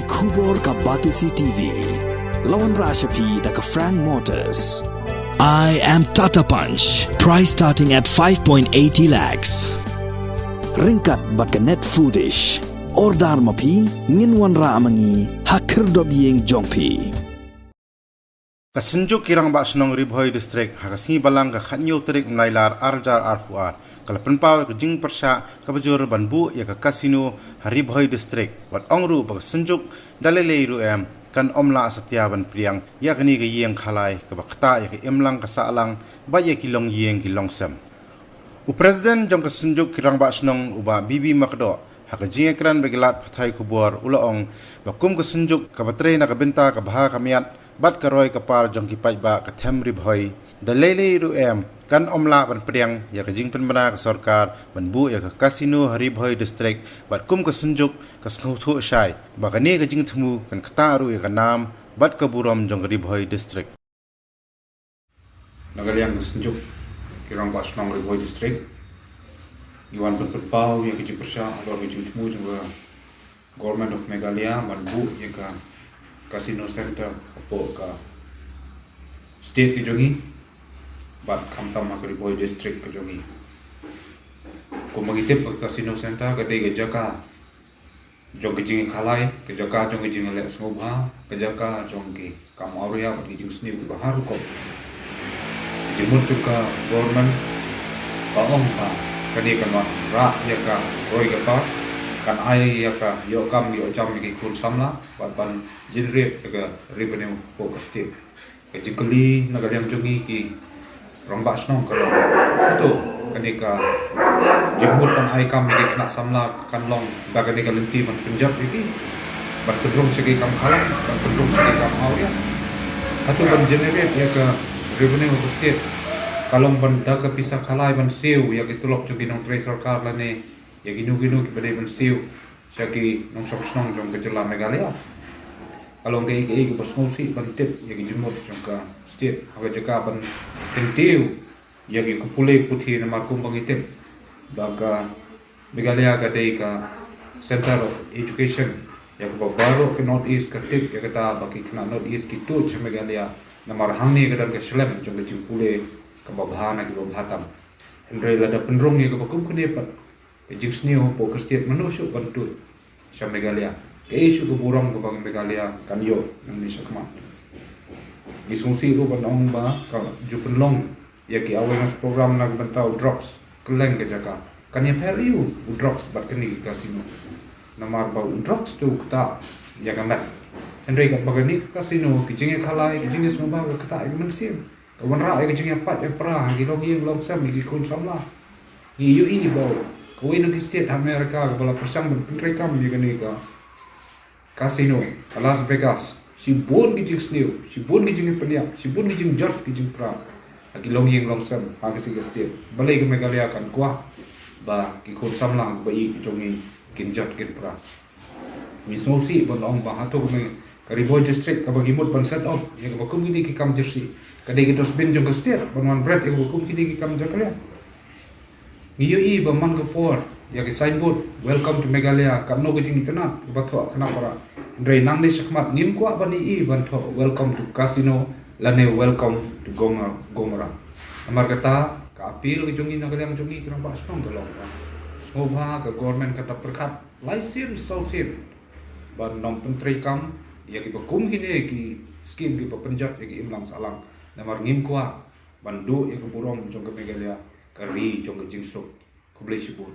Kubor ka Batisi TV. Lawan Rashapi da ka Frank Motors. I am Tata Punch. Price starting at 5.80 lakhs. Ringkat bat ka net foodish. Ordar mapi nginwan ra amangi hakir dob yeng jongpi. Kasenjuk kirang bak senong Ribhoi district hakasngi balang ka khanyo terik mlailar arjar arhuar kala penpaw ke jing persha ka bajur banbu ya ka kasino Ribhoi district wat ongru ba senjuk dalele ru em kan omla satya ban priang ya kani ke yeng khalai ka bakta ya ke emlang ka salang ba ya kilong yeng kilong sam u president jong ka senjuk kirang bak senong uba bibi makdo haka jing ekran begilat pathai kubor ulaong ba kum ka senjuk ka batre na ka benta ka baha kamiat bat karoy kapar jong kipai ba ka them Ribhoi dalele ru em kan omla ban priang ya ka jing penbana ka sarkar ban bu ya ka kasino Ribhoi district bat kum ka senjuk ka snuthu shai ba ka ne ka jing thmu kan kata ru ya ka nam bat ka burom jong Ribhoi district nagaliang senjuk kirang ba snong Ribhoi district iwan penpau ya ka jing persha alor ka jing thmu jong government of Meghalaya ban bu ya ka Casino Center apo ka state ke jongi bat khamtam ka Ribhoi district ke jongi ko magitip ka Casino Center ka de jaka jong ke jing khalai ke jaka jong ke jing le smobha ke jaka jong ke kam auria bat ke jing sni ke bahar ko jemut ka government ba ong ka kani kan ra ya ka roi ka ta kan ai ya ka yo kam yo jam ki kun samla ban generate ka revenue po ka state ka jikli nagaliam jungi ki rongba snong ka to kani ka jimut pan ai kam ki kena samla kan long ba kani ka lenti ban punjab iki ban pedrong segi kam khalang ban pedrong segi kam auria atau ban generate ya ka revenue po state kalong ban da ka pisah khalai ban seu ya ki tulok jungi nong treasure card la ne ya ginu-ginu ki badai ban siu syaki nong sok snong jong ke jela Meghalaya kalong ke ke basnosi ban tip ya ki jumot jong ka state aga jaka ban tentiu ya ki kupule puthi na markum bangitip baga Meghalaya ka dei ka center of education ya ko baro ke north east ka tip ya kata baki kena north east ki tu che Meghalaya na marhangni ka dan ke slem jong ke jipule ka babhana ki babhatam andre lada penrong ya ka bakum kene pat jing sniu po ka state manusyo bantu sa Meghalaya ke isu ko burong ko bang Meghalaya kanyo ng ni sakma gisungsi ko banong ba ka jupenlong ya ki awareness program na bantau drugs keleng ke jaka kanya periu drugs bat kini kasino namar ba drugs tu kta ya kamat andre ka bagani kasino ki jinge khalai ki jinge smaba ka kta ay mansim ka wanra ay ki jinge pat e pra ki long yeng long sam ki kun samla yu ini ba Kau ini state Amerika kepala persang mereka menjadi kasino Las Vegas si bon kijing sniu si bon kijing peniak si bon kijing jot kijing pra lagi long yeng long sam hagi state balai ke Meghalaya kan kuah ba kikut samlang bai jongi kin jot kin pra misosi bonong ba hato ke Ribhoi district ka bagi mut ban set off yang ba kum ini ki kam jersey kadai ki dosbin jong ke state ban bread yang kum ini ki kam jakale Ngiyo ba man ko por ya ki signboard welcome to Meghalaya kan no gijing itanat batho kana para dre nang ni sakmat nim ko bani ban tho welcome to casino lane welcome to gomora amar kata ka apil ki jungi nagalang jungi kirang ba snong galong smobha ka government kata perkhat license sausin ban nom pentri kam ya ki bakum kini ki scheme ki penjat ya ki imlang salang namar ngim ko bandu ya ke burong jong ke Meghalaya kari jong ke jingsuk ko blai sibun